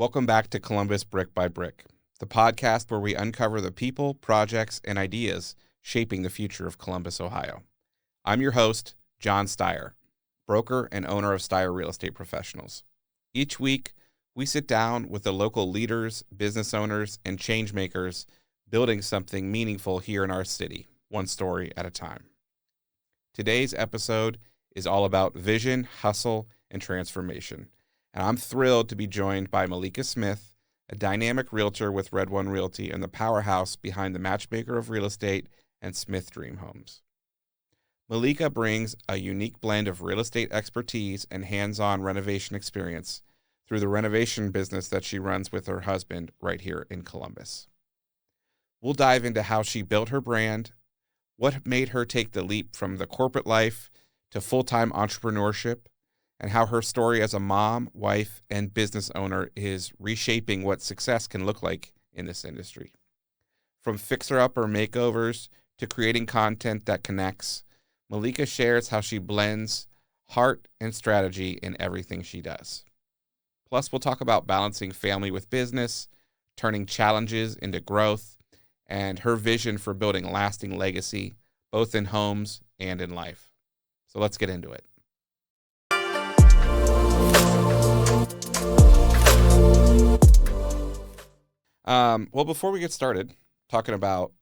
Welcome back to Columbus Brick by Brick, the podcast where we uncover the people, projects, and ideas shaping the future of Columbus, Ohio. I'm your host, Jon Styer, broker and owner of Styer Real Estate Professionals. Each week, we sit down with the local leaders, business owners, and change makers building something meaningful here in our city, one story at a time. Today's episode is all about vision, hustle, and transformation. And I'm thrilled to be joined by Malika Smith, a dynamic realtor with Red One Realty and the powerhouse behind the Matchmaker of Real Estate and Smith Dream Homes. Malika brings a unique blend of real estate expertise and hands-on renovation experience through the renovation business that she runs with her husband right here in Columbus. We'll dive into how she built her brand, what made her take the leap from the corporate life to full-time entrepreneurship, and how her story as a mom, wife, and business owner is reshaping what success can look like in this industry. From fixer-upper makeovers to creating content that connects, Malika shares how she blends heart and strategy in everything she does. Plus, we'll talk about balancing family with business, turning challenges into growth, and her vision for building lasting legacy, both in homes and in life. So let's get into it. Well, before we get started talking about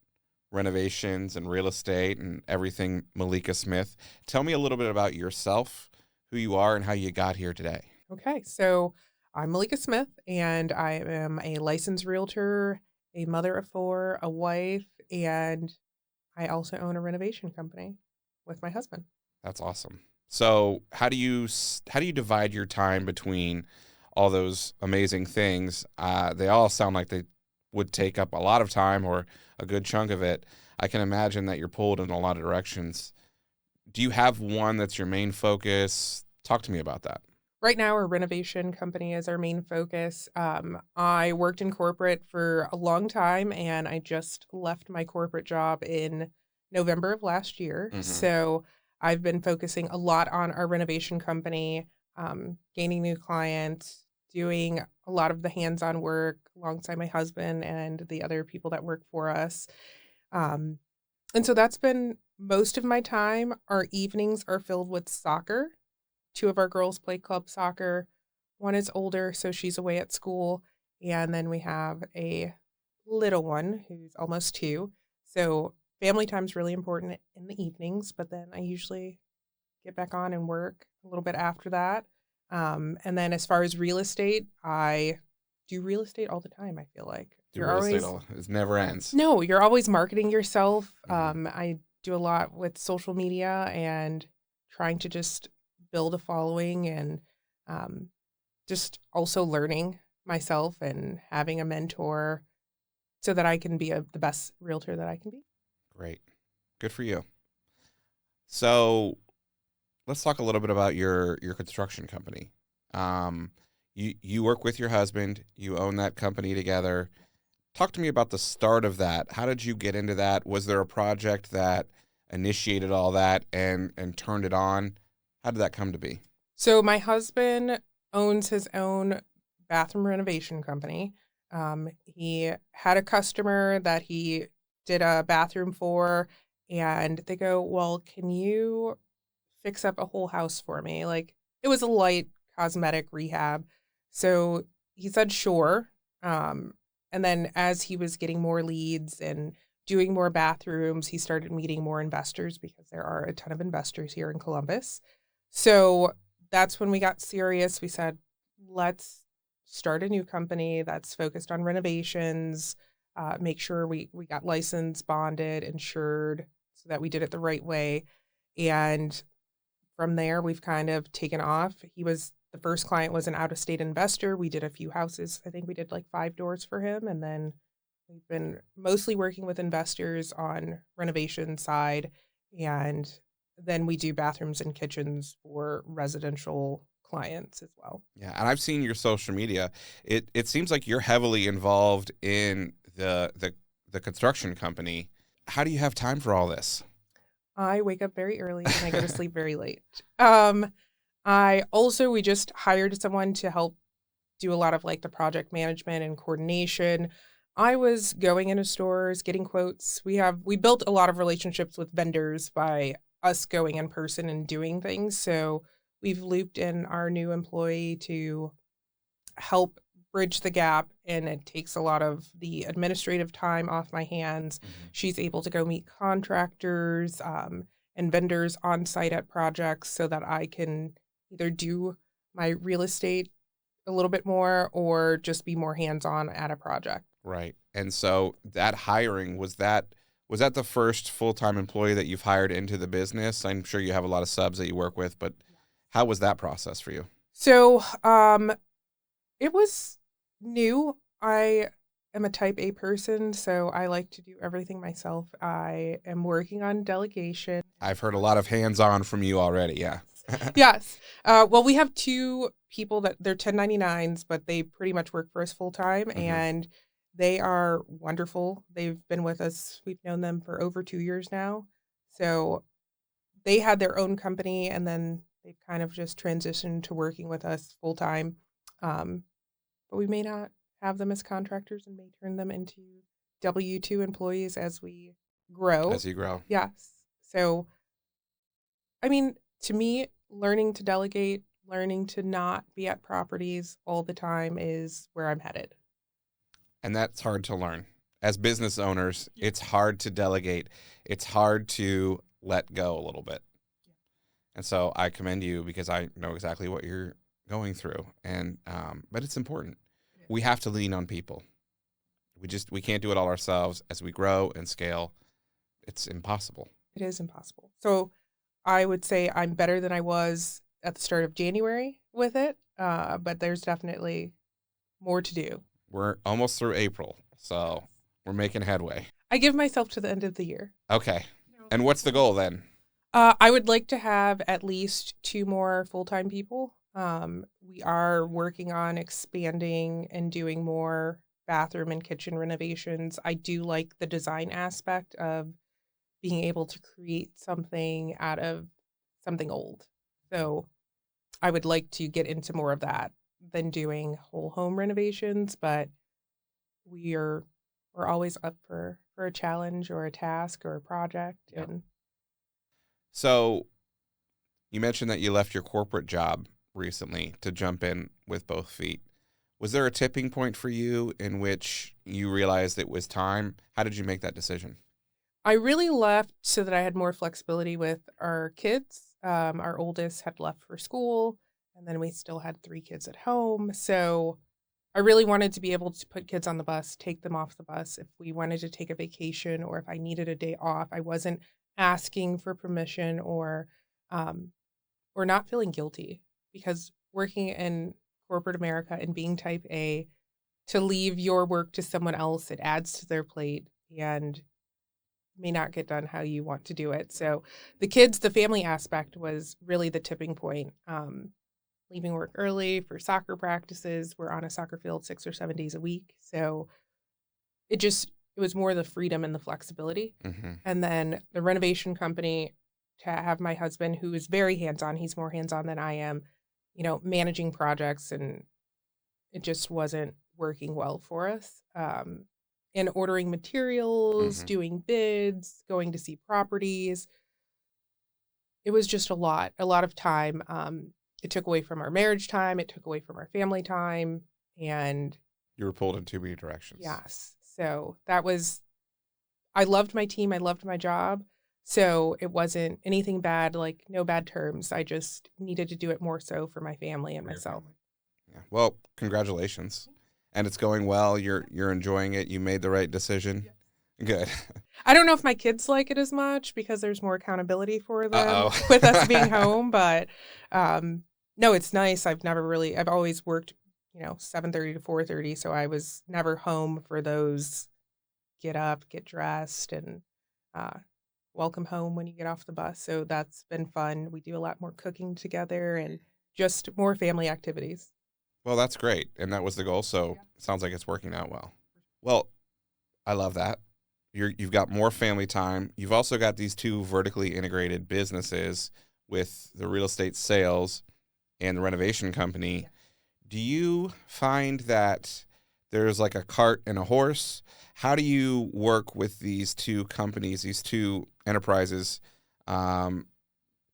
renovations and real estate and everything Malika Smith, tell me a little bit about yourself, who you are, and how you got here today. Okay, so I'm Malika Smith, and I am a licensed realtor, a mother of four, a wife, and I also own a renovation company with my husband. That's awesome. So how do you divide your time between all those amazing things? They all sound like they would take up a lot of time or a good chunk of it. I can imagine that you're pulled in a lot of directions. Do you have one that's your main focus? Talk to me about that. Right now, our renovation company is our main focus. I worked in corporate for a long time, and I just left my corporate job in November of last year. Mm-hmm. So I've been focusing a lot on our renovation company, gaining new clients, doing a lot of the hands-on work alongside my husband and the other people that work for us. And so that's been most of my time. Our evenings are filled with soccer. 2 of our girls play club soccer. One is older, so she's away at school. And then we have a little one who's almost 2. So family time is really important in the evenings, but then I usually get back on and work a little bit after that. And then as far as real estate, I do real estate all the time, I feel like. It never ends. No, you're always marketing yourself. Mm-hmm. I do a lot with social media and trying to just build a following and just also learning myself and having a mentor so that I can be the best realtor that I can be. Great. Good for you. So let's talk a little bit about your construction company. You work with your husband. You own that company together. Talk to me about the start of that. How did you get into that? Was there a project that initiated all that and turned it on? How did that come to be? So my husband owns his own bathroom renovation company. He had a customer that he did a bathroom for, and they go, well, can you fix up a whole house for me? Like, it was a light cosmetic rehab. So he said, sure. And then as he was getting more leads and doing more bathrooms, he started meeting more investors because there are a ton of investors here in Columbus. So that's when we got serious. We said, let's start a new company that's focused on renovations, make sure we got licensed, bonded, insured, so that we did it the right way. And from there, we've kind of taken off. The first client was an out-of-state investor. We did a few houses. I think we did like 5 doors for him. And then we've been mostly working with investors on renovation side. And then we do bathrooms and kitchens for residential clients as well. Yeah, and I've seen your social media. It seems like you're heavily involved in the construction company. How do you have time for all this? I wake up very early and I go to sleep very late. We just hired someone to help do a lot of like the project management and coordination. I was going into stores, getting quotes. We built a lot of relationships with vendors by us going in person and doing things. So we've looped in our new employee to help bridge the gap, and it takes a lot of the administrative time off my hands. She's able to go meet contractors and vendors on site at projects so that I can either do my real estate a little bit more or just be more hands-on at a project. Right. And so that hiring, was that the first full-time employee that you've hired into the business? I'm sure you have a lot of subs that you work with, but how was that process for you? So it was new. I am a type A person, so I like to do everything myself. I am working on delegation. I've heard a lot of hands-on from you already, yeah. Yes. Well, we have two people that they're 1099s, but they pretty much work for us full time, and they are wonderful. They've been with us. We've known them for over 2 years now. So they had their own company, and then they've kind of just transitioned to working with us full time. But we may not have them as contractors and may turn them into W-2 employees as we grow. As you grow. Yes. So, I mean, to me, learning to delegate, learning to not be at properties all the time is where I'm headed. And that's hard to learn. As business owners, it's hard to delegate. It's hard to let go a little bit. And so I commend you because I know exactly what you're going through. And but it's important. We have to lean on people. We can't do it all ourselves. As we grow and scale, it's impossible. It is impossible. So I would say I'm better than I was at the start of January with it, but there's definitely more to do. We're almost through April, so we're making headway. I give myself to the end of the year. Okay. And what's the goal then? I would like to have at least 2 more full-time people. We are working on expanding and doing more bathroom and kitchen renovations. I do like the design aspect of being able to create something out of something old. So I would like to get into more of that than doing whole home renovations, but we're always up for a challenge or a task or a project. Yeah. And so you mentioned that you left your corporate job recently to jump in with both feet. Was there a tipping point for you in which you realized it was time? How did you make that decision? I really left so that I had more flexibility with our kids. Our oldest had left for school, and then we still had 3 kids at home. So I really wanted to be able to put kids on the bus, take them off the bus. If we wanted to take a vacation or if I needed a day off, I wasn't asking for permission or not feeling guilty, because working in corporate America and being type A, to leave your work to someone else, it adds to their plate and may not get done how you want to do it. So the family aspect was really the tipping point. Leaving work early for soccer practices. We're on a soccer field 6 or 7 days a week. So it was more the freedom and the flexibility. And then the renovation company, to have my husband, who is very hands-on, he's more hands-on than I am, managing projects, and it just wasn't working well for us. And ordering materials, doing bids, going to see properties. It was just a lot of time. It took away from our marriage time. It took away from our family time. And you were pulled in too many directions. Yes. So I loved my team. I loved my job. So it wasn't anything bad, like no bad terms. I just needed to do it more so for my family and myself. Yeah. Well, congratulations. And it's going well. You're enjoying it. You made the right decision. Yes. Good. I don't know if my kids like it as much because there's more accountability for them with us being home. But no, it's nice. I've always worked, 7:30 to 4:30. So I was never home for those get up, get dressed, and welcome home when you get off the bus. So that's been fun. We do a lot more cooking together and just more family activities. Well, that's great. And that was the goal. So it sounds like it's working out well. Well, I love that. You've got more family time. You've also got these 2 vertically integrated businesses with the real estate sales and the renovation company. do you find that there's like a cart and a horse? How do you work with these two companies, these two enterprises,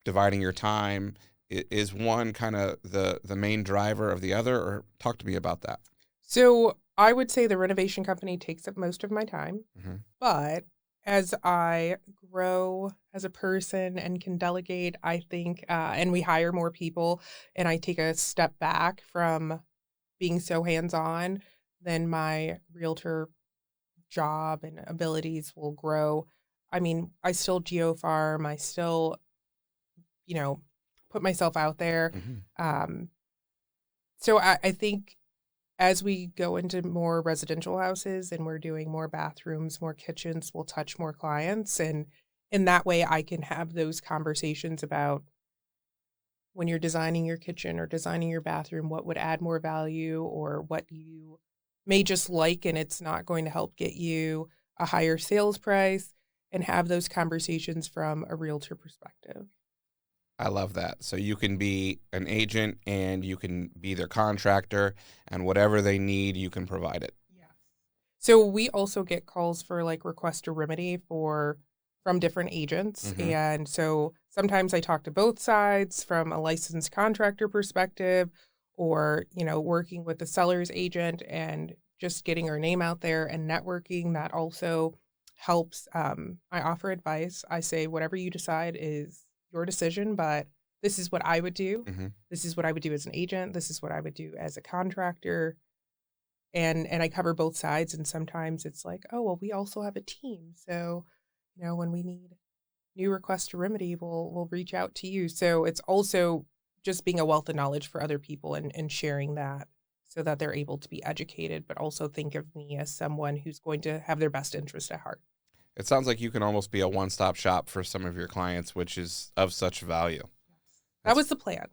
dividing your time? Is one kind of the main driver of the other, or talk to me about that? So I would say the renovation company takes up most of my time, Mm-hmm. but as I grow as a person and can delegate, I think, and we hire more people, and I take a step back from being so hands-on, then my realtor job and abilities will grow. I mean, I still geofarm, I still, you know, put myself out there. Mm-hmm. Um, so I think as we go into more residential houses and we're doing more bathrooms, more kitchens, we'll touch more clients. And in that way, I can have those conversations about when you're designing your kitchen or designing your bathroom, what would add more value or what you may just like and it's not going to help get you a higher sales price, and have those conversations from a realtor perspective. I love that. So you can be an agent and you can be their contractor, and whatever they need, you can provide it. Yes. So we also get calls for like request a remedy from different agents. Mm-hmm. And so sometimes I talk to both sides from a licensed contractor perspective or, working with the seller's agent and just getting our name out there and networking. That also helps. I offer advice. I say, whatever you decide is your decision, but this is what I would do. Mm-hmm. This is what I would do as an agent. This is what I would do as a contractor. And I cover both sides. And sometimes it's like, oh, well, we also have a team. So, when we need new request to remedy, we'll reach out to you. So it's also just being a wealth of knowledge for other people and sharing that so that they're able to be educated, but also think of me as someone who's going to have their best interest at heart. It sounds like you can almost be a one-stop shop for some of your clients, which is of such value. That was the plan.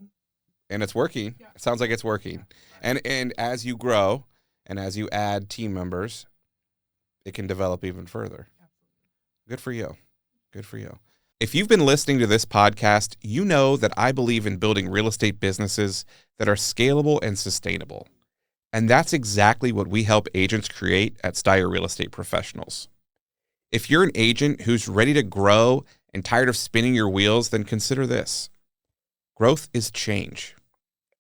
And it's working. Yeah. It sounds like it's working. And as you grow and as you add team members, it can develop even further. Good for you. Good for you. If you've been listening to this podcast, you know that I believe in building real estate businesses that are scalable and sustainable. And that's exactly what we help agents create at Styer Real Estate Professionals. If you're an agent who's ready to grow and tired of spinning your wheels, then consider this. Growth is change.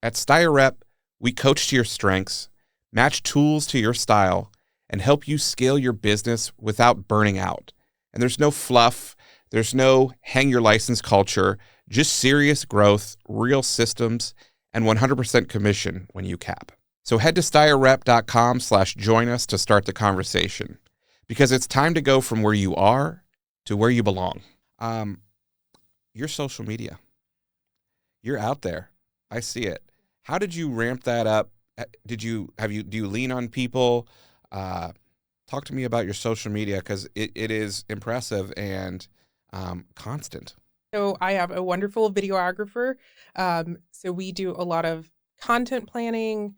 At Styer Rep, we coach to your strengths, match tools to your style, and help you scale your business without burning out. And there's no fluff, there's no hang your license culture, just serious growth, real systems, and 100% commission when you cap. So head to styrrep.com/join us to start the conversation, because it's time to go from where you are to where you belong. Your social media, you're out there. I see it. How did you ramp that up? Do you lean on people? Talk to me about your social media, because it is impressive and constant. So I have a wonderful videographer. So we do a lot of content planning,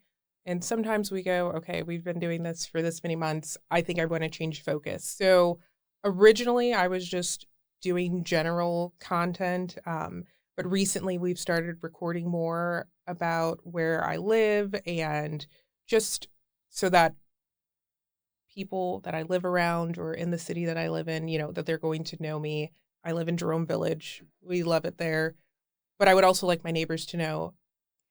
and sometimes we go, okay, we've been doing this for this many months. I think I want to change focus. So originally I was just doing general content, but recently we've started recording more about where I live, and just so that people that I live around or in the city that I live in, that they're going to know me. I live in Jerome Village. We love it there. But I would also like my neighbors to know,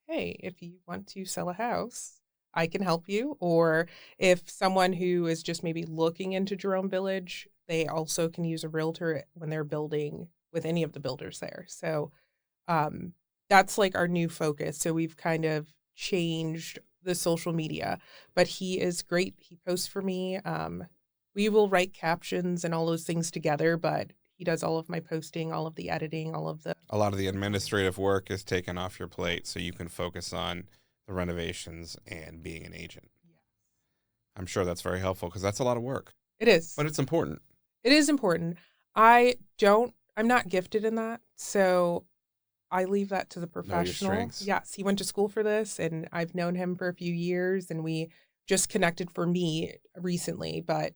hey, if you want to sell a house, I can help you. Or if someone who is just maybe looking into Jerome Village, they also can use a realtor when they're building with any of the builders there. So that's like our new focus. So we've kind of changed the social media, but he is great. He posts for me. We will write captions and all those things together, but he does all of my posting, all of the editing, a lot of the administrative work is taken off your plate, so you can focus on the renovations and being an agent. Yeah. I'm sure that's very helpful, because that's a lot of work. It is. But it's important. It is important. I'm not gifted in that, so I leave that to the professional. Know your strengths. Yes, he went to school for this, and I've known him for a few years, and we just connected for me recently, but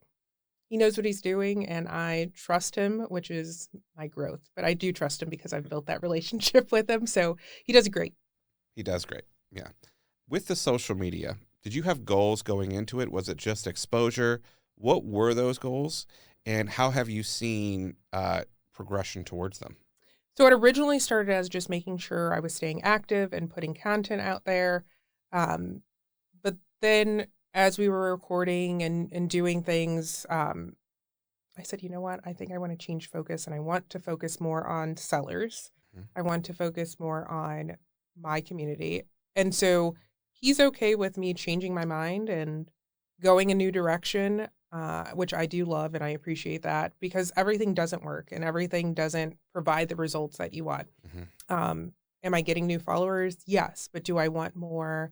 he knows what he's doing, and I trust him, which is my growth. But I do trust him because I've built that relationship with him, so he does great. He does great, yeah. With the social media, did you have goals going into it? Was it just exposure? What were those goals? And how have you seen progression towards them? So it originally started as just making sure I was staying active and putting content out there. Um, but then as we were recording and doing things, I said, you know what? I think I want to change focus and I want to focus more on sellers. Mhm. I want to focus more on my community. And so he's okay with me changing my mind and going a new direction, which I do love and I appreciate that because everything doesn't work and everything doesn't provide the results that you want. Mhm. Am I getting new followers? Yes. But do I want more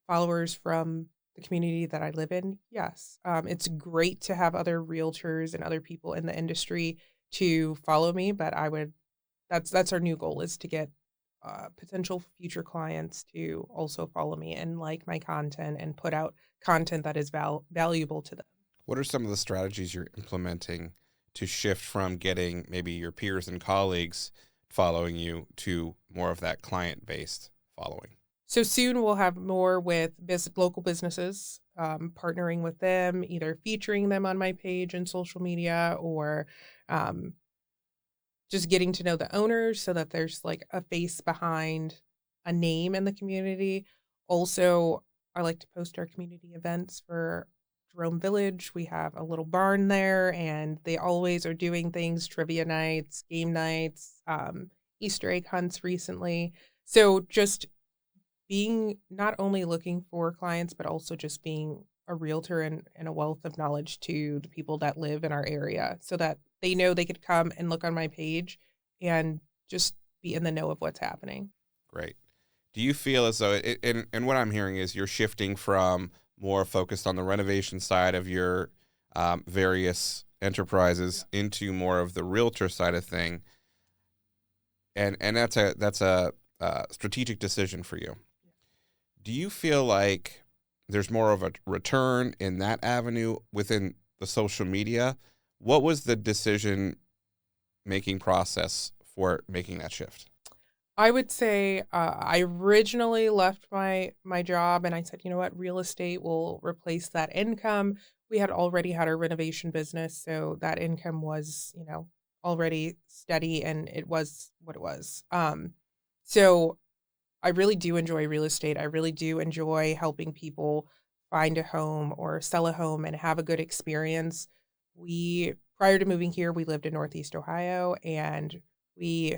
followers from the community that I live in? Yes. It's great to have other realtors and other people in the industry to follow me, but that's our new goal is to get potential future clients to also follow me and like my content and put out content that is valuable to them. What are some of the strategies you're implementing to shift from getting maybe your peers and colleagues following you to more of that client-based following? So soon we'll have more with local businesses, partnering with them, either featuring them on my page and social media or um, just getting to know the owners so that there's like a face behind a name in the community. Also, I like to post our community events for Jerome Village. We have a little barn there and they always are doing things, trivia nights, game nights, Easter egg hunts recently. So just being not only looking for clients, but also just being a realtor and a wealth of knowledge to the people that live in our area so that they know they could come and look on my page and just be in the know of what's happening. Great. Do you feel as though, and what I'm hearing is you're shifting from more focused on the renovation side of your various enterprises into more of the realtor side of thing, and that's a strategic decision for you. Do you feel like there's more of a return in that avenue within the social media? What was the decision making process for making that shift? I would say I originally left my job and I said, you know what, real estate will replace that income. We had already had our renovation business, so that income was, already steady and it was what it was. So I really do enjoy real estate. I really do enjoy helping people find a home or sell a home and have a good experience. Prior to moving here, we lived in Northeast Ohio and we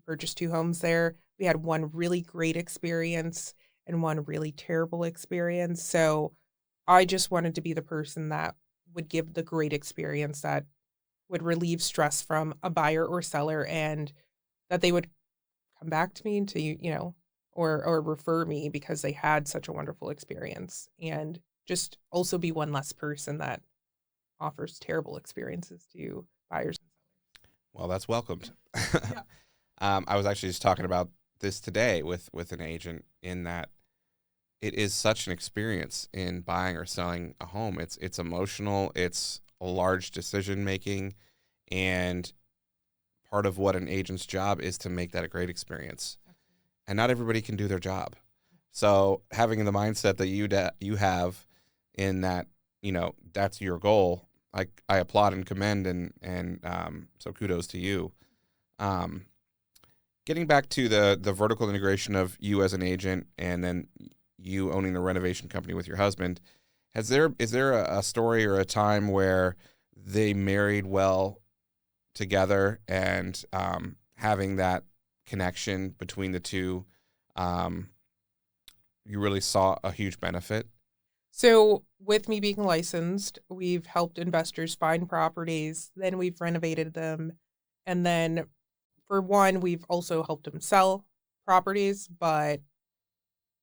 purchased two homes there. We had one really great experience and one really terrible experience. So I just wanted to be the person that would give the great experience that would relieve stress from a buyer or seller and that they would come back to me to, or refer me because they had such a wonderful experience and just also be one less person that offers terrible experiences to buyers. Well, that's welcomed. Yeah. I was actually just talking about this today with an agent in that it is such an experience in buying or selling a home. It's emotional. It's a large decision making, and part of what an agent's job is to make that a great experience. And not everybody can do their job. So having the mindset that you have in that, that's your goal. I applaud and commend and so kudos to you. Um, Getting back to the vertical integration of you as an agent and then you owning the renovation company with your husband, is there a story or a time where they married well together and having that connection between the two, you really saw a huge benefit? So with me being licensed, we've helped investors find properties, then we've renovated them. And then for one, we've also helped them sell properties, but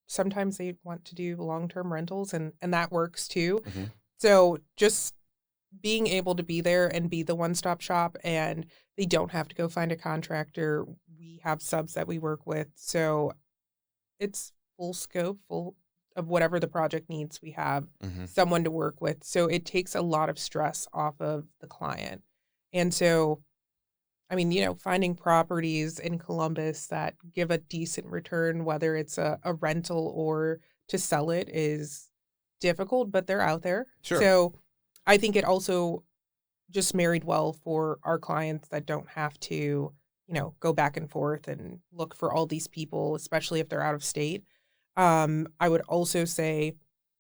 sometimes they want to do long-term rentals and that works too. Mm-hmm. So just being able to be there and be the one-stop shop and they don't have to go find a contractor. We have subs that we work with. So it's full scope, full of whatever the project needs. We have Mm-hmm. someone to work with. So it takes a lot of stress off of the client. And so, I mean, finding properties in Columbus that give a decent return, whether it's a rental or to sell it is difficult, but they're out there. Sure. So I think it also just married well for our clients that don't have to, go back and forth and look for all these people, especially if they're out of state. I would also say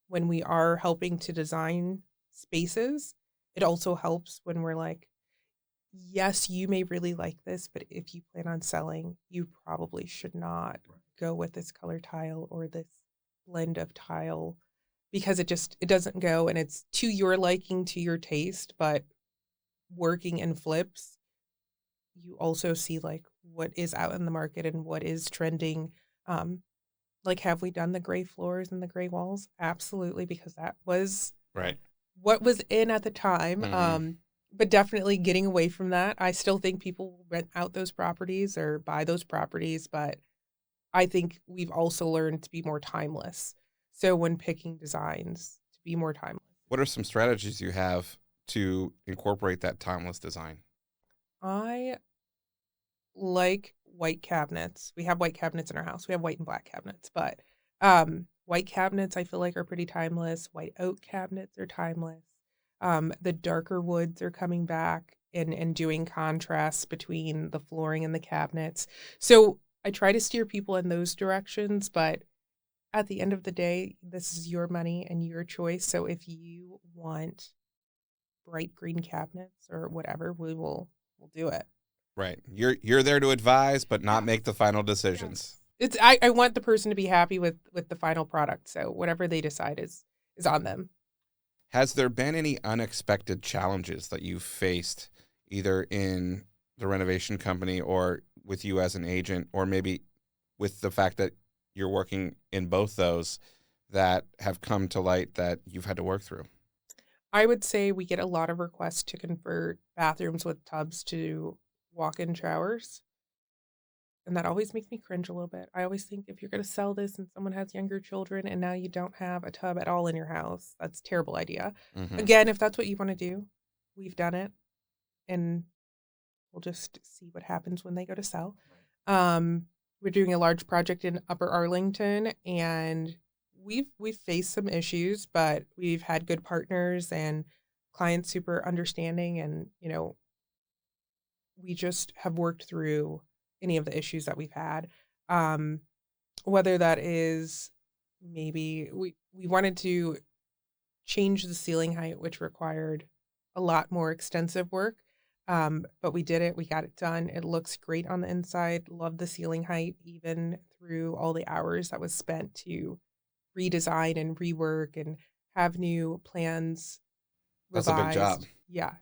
when we are helping to design spaces, it also helps when we're like, yes, you may really like this, but if you plan on selling, you probably should not go with this color tile or this blend of tile because it doesn't go and it's to your liking, to your taste, but working in flips, you also see like what is out in the market and what is trending. Like, have we done the gray floors and the gray walls? Absolutely, because that was Right. what was in at the time. Mhm. But definitely getting away from that. I still think people will rent out those properties or buy those properties, but I think we've also learned to be more timeless. So when picking designs, to be more timeless. What are some strategies you have to incorporate that timeless design? I like white cabinets. We have white cabinets in our house. We have white and black cabinets, but white cabinets I feel like are pretty timeless. White oak cabinets are timeless. The darker woods are coming back and doing contrasts between the flooring and the cabinets. So I try to steer people in those directions, but at the end of the day, this is your money and your choice. So if you want bright green cabinets or whatever, we'll do it. Right. You're there to advise, but not Yeah. make the final Yes. decisions. I want the person to be happy with the final product. So whatever they decide is on them. Has there been any unexpected challenges that you've faced either in the renovation company or with you as an agent, or maybe with the fact that you're working in both those that have come to light that you've had to work through? I would say we get a lot of requests to convert bathrooms with tubs to walk-in showers. And that always makes me cringe a little bit. I always think if you're going to sell this and someone has younger children and now you don't have a tub at all in your house, that's a terrible idea. Hmm. Again, if that's what you want to do, we've done it and we'll just see what happens when they go to sell. We're doing a large project in Upper Arlington and we've faced some issues, but we've had good partners and clients super understanding and, we just have worked through any of the issues that we've had. Um, whether that is maybe we wanted to change the ceiling height, which required a lot more extensive work. But we did it. We got it done. It looks great on the inside. Love the ceiling height, even through all the hours that was spent to redesign and rework and have new plans That's a big job. revised. Yes,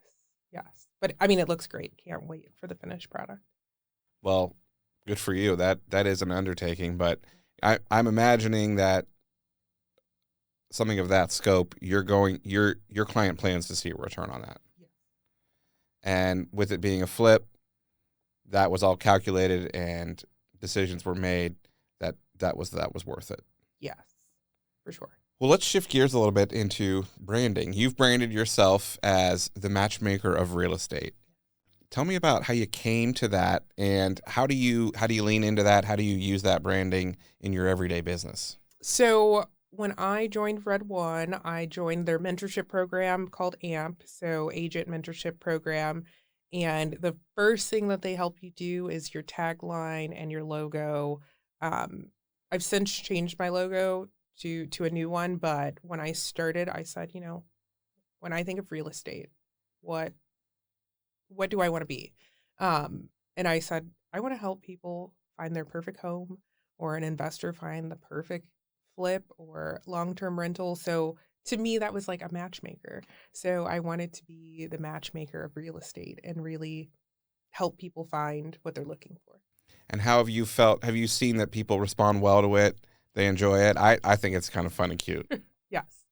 yes. But I mean, it looks great. Can't wait for the finished product. Well, good for you. That is an undertaking, but I'm imagining that something of that scope, your client plans to see a return on that. Yes. And with it being a flip, that was all calculated and decisions were made that was worth it. Yes, for sure. Well, let's shift gears a little bit into branding. You've branded yourself as the matchmaker of real estate. Tell me about how you came to that and how do you lean into that? How do you use that branding in your everyday business? So when I joined Red One, I joined their mentorship program called AMP, so Agent Mentorship Program. And the first thing that they help you do is your tagline and your logo. I've since changed my logo to a new one, but when I started, I said, when I think of real estate, what do I want to be? And I said, I want to help people find their perfect home or an investor find the perfect flip or long-term rental. So to me, that was like a matchmaker. So I wanted to be the matchmaker of real estate and really help people find what they're looking for. And how have you felt? Have you seen that people respond well to it? They enjoy it? I think it's kind of fun and cute. Yes.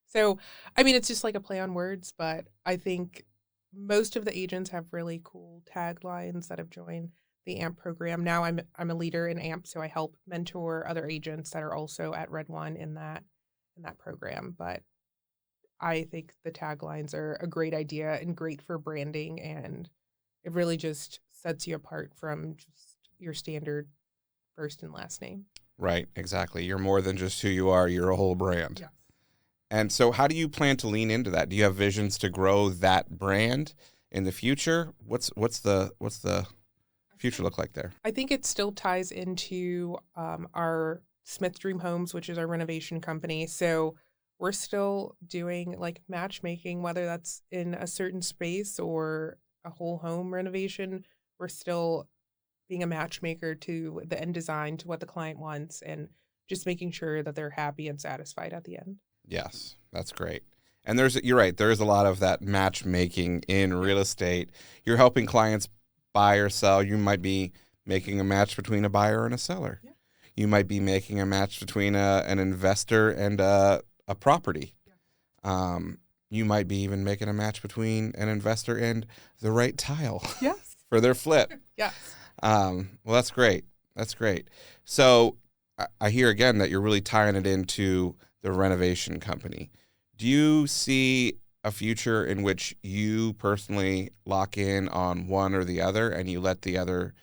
So, I mean, it's just like a play on words, but I think most of the agents have really cool taglines that have joined the AMP program. Now I'm a leader in AMP, so I help mentor other agents that are also at Red One in that program. But I think the taglines are a great idea and great for branding, and it really just sets you apart from just your standard first and last name. Right, exactly. You're more than just who you are. You're a whole brand. Yes. And so how do you plan to lean into that? Do you have visions to grow that brand in the future? What's the future look like there? I think it still ties into our Smith Dream Homes, which is our renovation company. So we're still doing like matchmaking, whether that's in a certain space or a whole home renovation. We're still being a matchmaker to the end design, to what the client wants, and just making sure that they're happy and satisfied at the end. Yes, that's great. And you're right, there is a lot of that matchmaking in real estate. You're helping clients buy or sell. You might be making a match between a buyer and a seller. Yeah. You might be making a match between an investor and a property. You might be even making a match between an investor and the right tile Yes. for their flip. Yes. Well, that's great. That's great. So I hear again that you're really tying it into the renovation company. Do you see a future in which you personally lock in on one or the other and you let the other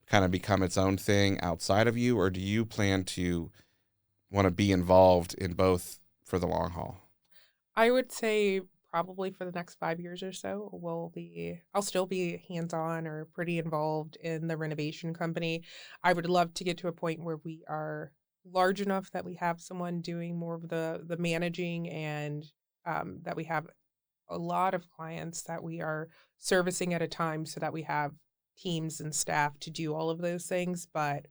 kind of become its own thing outside of you? Or do you plan to want to be involved in both for the long haul? I would say probably for the next 5 years or so, I'll still be hands-on or pretty involved in the renovation company. I would love to get to a point where we are large enough that we have someone doing more of the managing, and that we have a lot of clients that we are servicing at a time, so that we have teams and staff to do all of those things. But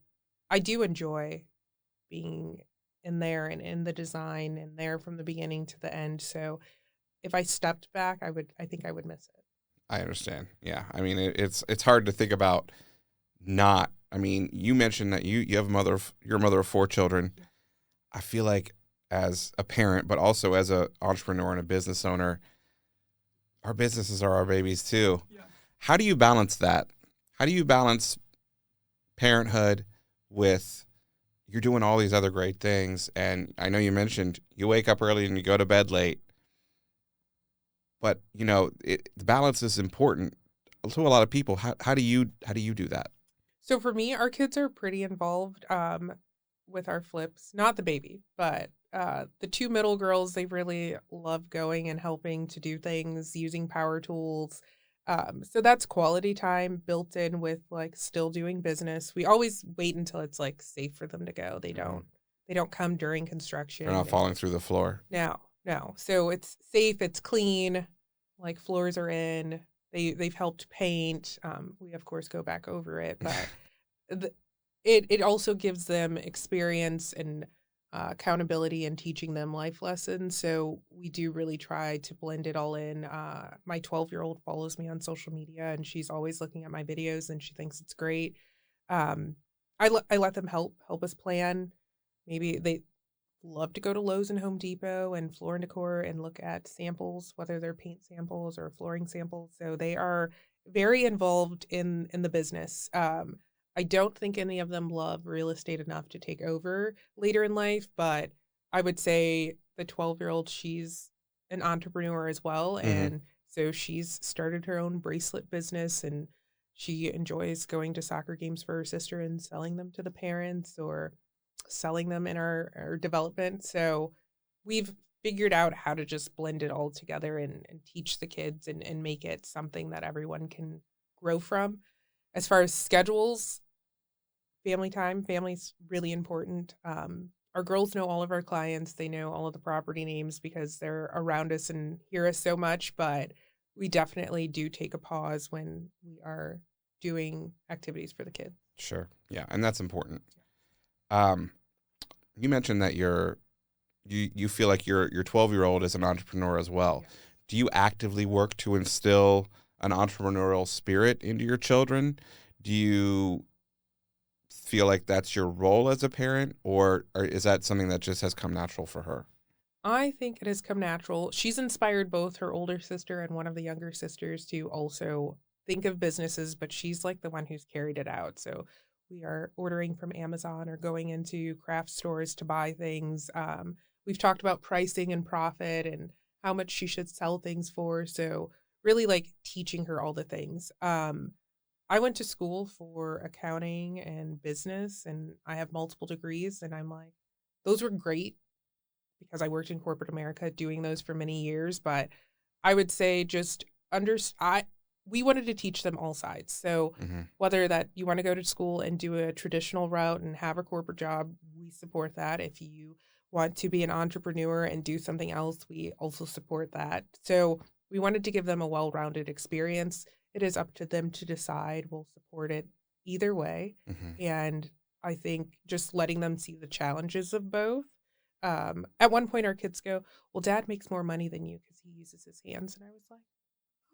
I do enjoy being in there and in the design and there from the beginning to the end. So if I stepped back, I think I would miss it. I understand. Yeah. I mean, it's hard to think about not. I mean, you mentioned that you have you're a mother of 4 children. I feel like as a parent, but also as an entrepreneur and a business owner, our businesses are our babies too. Yeah. How do you balance that? How do you balance parenthood with you're doing all these other great things? And I know you mentioned you wake up early and you go to bed late, but the balance is important to a lot of people. How do you do that? So for me, our kids are pretty involved with our flips. Not the baby, but the two middle girls, they really love going and helping to do things using power tools. So that's quality time built in with like still doing business. We always wait until it's like safe for them to go. They don't come during construction. They're not falling through the floor. No, no. So it's safe, it's clean, like floors are in. They've helped paint. We of course go back over it, but it also gives them experience and accountability and teaching them life lessons. So we do really try to blend it all in. My 12-year-old follows me on social media, and she's always looking at my videos, and she thinks it's great. I let them help us plan. Maybe they love to go to Lowe's and Home Depot and Floor and Decor and look at samples, whether they're paint samples or flooring samples. So they are very involved in the business. I don't think any of them love real estate enough to take over later in life, but I would say the 12-year-old, she's an entrepreneur as well. Mm-hmm. And so she's started her own bracelet business, and she enjoys going to soccer games for her sister and selling them to the parents or selling them in our development. So we've figured out how to just blend it all together and teach the kids and make it something that everyone can grow from. As far as schedules, family's really important. Our girls know all of our clients. They know all of the property names because they're around us and hear us so much, but we definitely do take a pause when we are doing activities for the kids. Sure. Yeah. And that's important. You mentioned that you feel like your 12-year-old is an entrepreneur as well. Yeah. Do you actively work to instill an entrepreneurial spirit into your children? Do you feel like that's your role as a parent, or is that something that just has come natural for her? I think it has come natural. She's inspired both her older sister and one of the younger sisters to also think of businesses, but she's like the one who's carried it out. So we are ordering from Amazon or going into craft stores to buy things. We've talked about pricing and profit and how much she should sell things for. So really like teaching her all the things. I went to school for accounting and business, and I have multiple degrees, and I'm like, those were great because I worked in corporate America doing those for many years, but I would say just under I we wanted to teach them all sides. So Hmm. whether that you want to go to school and do a traditional route and have a corporate job, we support that. If you want to be an entrepreneur and do something else, we also support that. So we wanted to give them a well-rounded experience. It is up to them to decide. We'll support it either way. Hmm. And I think just letting them see the challenges of both. At one point, our kids go, "Well, Dad makes more money than you because he uses his hands," and I was like,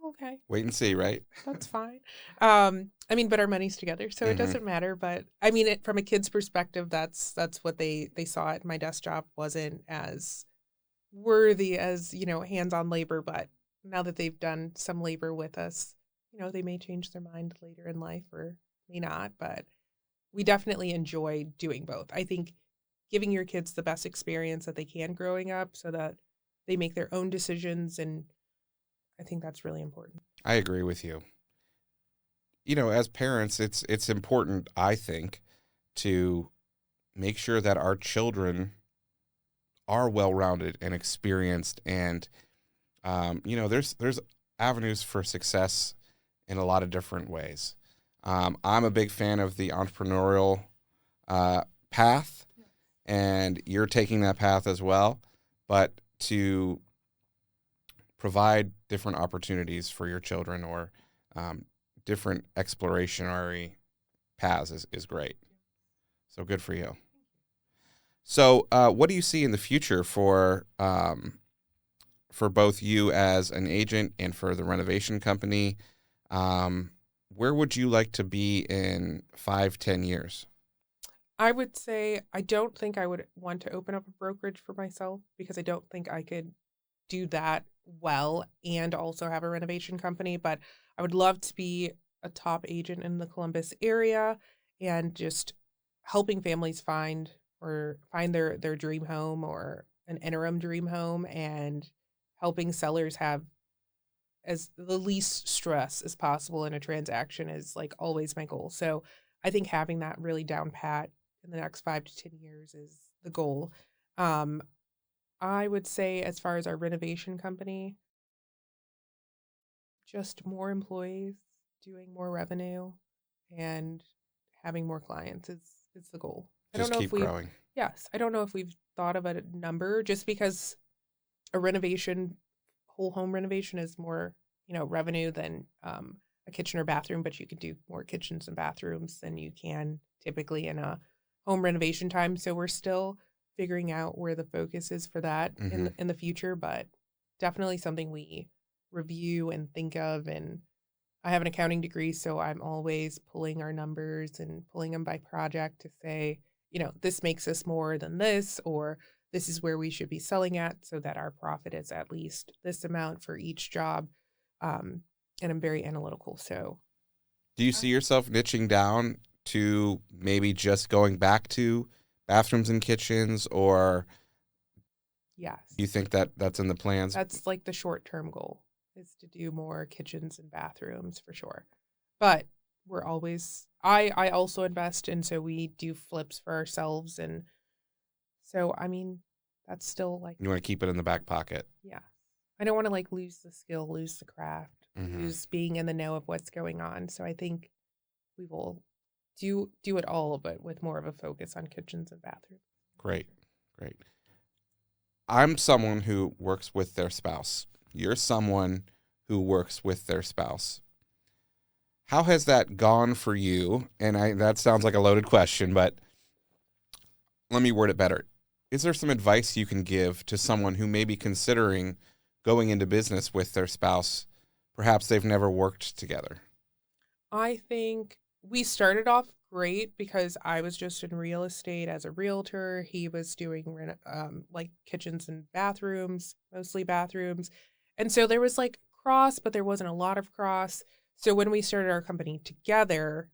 "Okay, Wait and see, right? that's fine." I mean, but our money's together, so it Hmm. doesn't matter. But I mean, from a kid's perspective, that's what they saw it. My desk job wasn't as worthy as hands-on labor, but now that they've done some labor with us, they may change their mind later in life or may not. But we definitely enjoy doing both. I think giving your kids the best experience that they can growing up so that they make their own decisions. And I think that's really important. I agree with you. As parents, it's important, I think, to make sure that our children are well-rounded and experienced, and there's avenues for success in a lot of different ways. I'm a big fan of the entrepreneurial path, and you're taking that path as well, but to provide different opportunities for your children, or different explorationary paths is great. So good for you. So what do you see in the future for both you as an agent and for the renovation company? Where would you like to be in 5, 10 years? I would say I don't think I would want to open up a brokerage for myself because I don't think I could do that well and also have a renovation company. But I would love to be a top agent in the Columbus area and just helping families find their dream home or an interim dream home, and helping sellers have as the least stress as possible in a transaction is like always my goal. So I think having that really down pat in the next 5 to 10 years is the goal. Um, I would say, as far as our renovation company, just more employees, doing more revenue, and having more clients is the goal. I don't Just know if keep we've growing. Yes, I don't know if we've thought of a number, just because a renovation, whole home renovation, is more, revenue than a kitchen or bathroom, but you can do more kitchens and bathrooms than you can typically in a home renovation time. So we're still figuring out where the focus is for that Hmm. in the future, but definitely something we review and think of. And I have an accounting degree, so I'm always pulling our numbers and pulling them by project to say, this makes us more than this, or this is where we should be selling at so that our profit is at least this amount for each job. Um, and I'm very analytical. So, Do you uh, see yourself niching down to maybe just going back to bathrooms and kitchens, or yes, do you think that that's in the plans? that's like the short term goal, is to do more kitchens and bathrooms for sure. But we're always, I also invest. And so we do flips for ourselves. And so, I mean, that's still like, You want to keep it in the back pocket? yeah. I don't want to like lose the skill, lose the craft, Hmm. lose being in the know of what's going on. So I think we will do it all, but with more of a focus on kitchens and bathrooms. Great, great. I'm someone who works with their spouse. You're someone who works with their spouse. How has that gone for you? And that sounds like a loaded question, but let me word it better. Is there some advice you can give to someone who may be considering going into business with their spouse? Perhaps they've never worked together. I think we started off great because I was just in real estate as a realtor. He was doing like kitchens and bathrooms, mostly bathrooms. And so there was like cross, but there wasn't a lot of cross. So when we started our company together,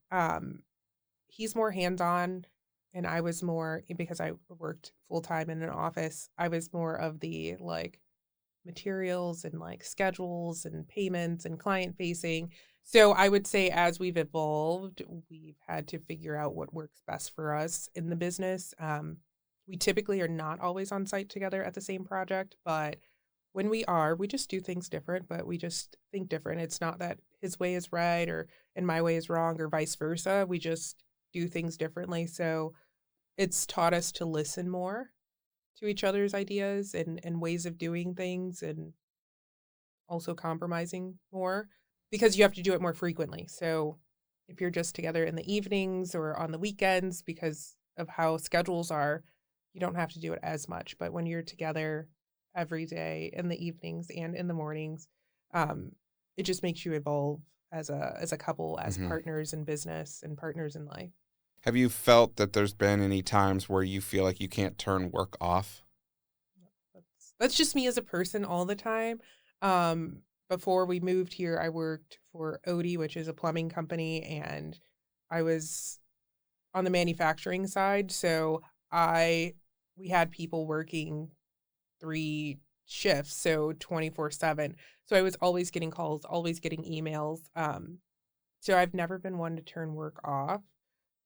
he's more hands-on and I was more, because I worked full-time in an office, I was more of the like materials and like schedules and payments and client facing. So I would say as we've evolved, we've had to figure out what works best for us in the business. We typically are not always on site together at the same project, but when we are, we just do things different, but we just think different. It's not that his way is right or and my way is wrong or vice versa. We just do things differently. So it's taught us to listen more to each other's ideas and ways of doing things and also compromising more because you have to do it more frequently. So if you're just together in the evenings or on the weekends because of how schedules are, you don't have to do it as much. But when you're together every day in the evenings and in the mornings, um, it just makes you evolve as a couple, as Hmm. partners in business and partners in life. Have you felt that there's been any times where you feel like you can't turn work off? That's just me as a person all the time. Um, Before we moved here, I worked for Odie, which is a plumbing company, and I was on the manufacturing side. So I we had people working 3 shifts, so 24/7. So I was always getting calls, always getting emails. So I've never been one to turn work off,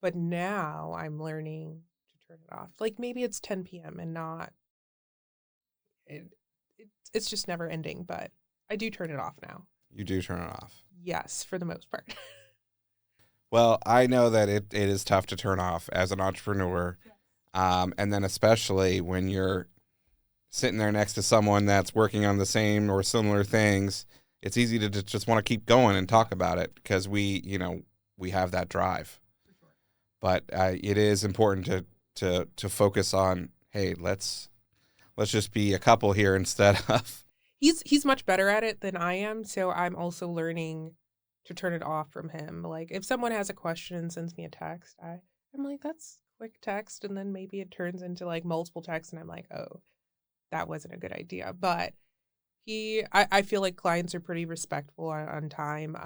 but now I'm learning to turn it off. Like maybe it's 10 p.m. and not it, it's just never ending, but I do turn it off now. You do turn it off. Yes, for the most part. Well, I know that it is tough to turn off as an entrepreneur. And then especially when you're sitting there next to someone that's working on the same or similar things, it's easy to just want to keep going and talk about it because we have that drive. But it is important to focus on, hey, let's just be a couple here instead of. He's much better at it than I am, so I'm also learning to turn it off from him. Like if someone has a question and sends me a text, I'm like, that's quick text, and then maybe it turns into like multiple texts, and I'm like, oh, that wasn't a good idea. But I feel like clients are pretty respectful on time.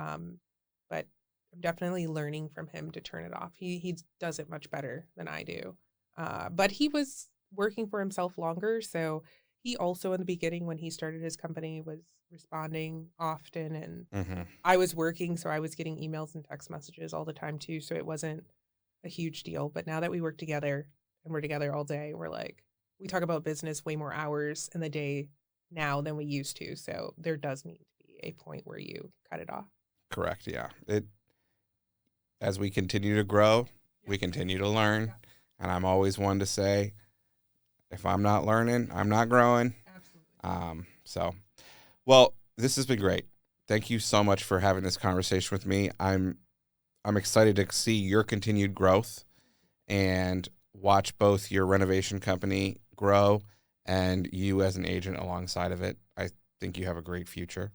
But I'm definitely learning from him to turn it off. He does it much better than I do. But he was working for himself longer, so he also in the beginning when he started his company was responding often, and Hmm. I was working, so I was getting emails and text messages all the time too. So it wasn't a huge deal. But now that we work together and we're together all day, we're like we talk about business way more hours in the day now than we used to. So there does need to be a point where you cut it off. Correct. Yeah. As we continue to grow, we continue to learn, and I'm always one to say, if I'm not learning, I'm not growing. Absolutely. So, well, this has been great. Thank you so much for having this conversation with me. I'm excited to see your continued growth and watch both your renovation company grow and you as an agent alongside of it. I think you have a great future.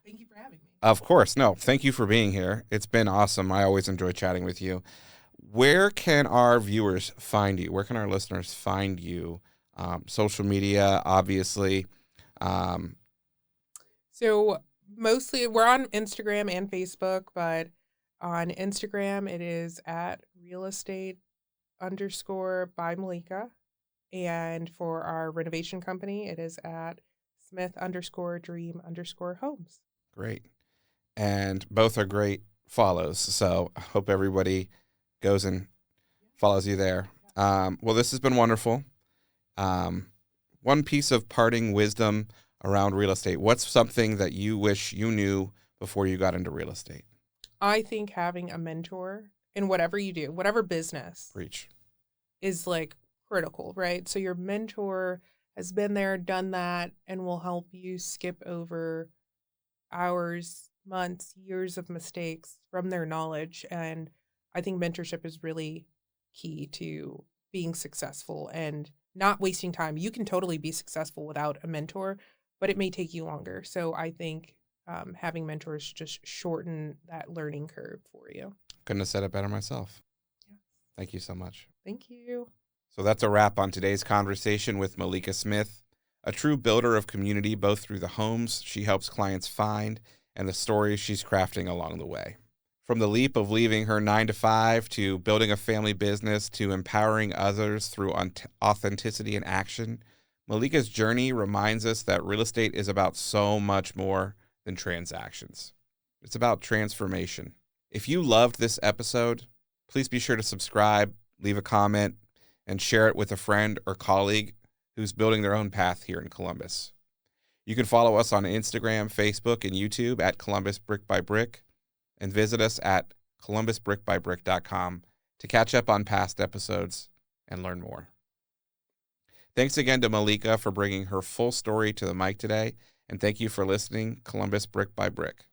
Thank you for having me. Of course. No, thank you for being here. It's been awesome. I always enjoy chatting with you. Where can our viewers find you? Where can our listeners find you? Social media, obviously. Um, So mostly we're on Instagram and Facebook, but on Instagram it is at real estate underscore by Malika. And for our renovation company, it is at Smith underscore dream underscore homes. Great. And both are great follows. So I hope everybody goes and follows you there. Well, this has been wonderful. One piece of parting wisdom around real estate. What's something that you wish you knew before you got into real estate? I think having a mentor in whatever you do, whatever business, Preach. is like critical, right? So your mentor has been there, done that, and will help you skip over hours, months, years of mistakes from their knowledge. And I think mentorship is really key to being successful and not wasting time. You can totally be successful without a mentor, but it may take you longer. So I think having mentors just shorten that learning curve for you. Couldn't have said it better myself. Yeah. Thank you so much. Thank you. So that's a wrap on today's conversation with Malika Smith, a true builder of community both through the homes she helps clients find and the stories she's crafting along the way. From the leap of leaving her 9 to 5 to building a family business to empowering others through authenticity and action, Malika's journey reminds us that real estate is about so much more than transactions. It's about transformation. If you loved this episode, please be sure to subscribe, leave a comment, and share it with a friend or colleague who's building their own path here in Columbus. You can follow us on Instagram, Facebook, and YouTube at Columbus Brick by Brick, and visit us at columbusbrickbybrick.com to catch up on past episodes and learn more. Thanks again to Malika for bringing her full story to the mic today, and thank you for listening, Columbus Brick by Brick,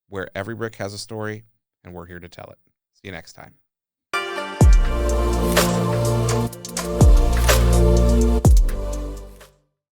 where every brick has a story, and we're here to tell it. See you next time.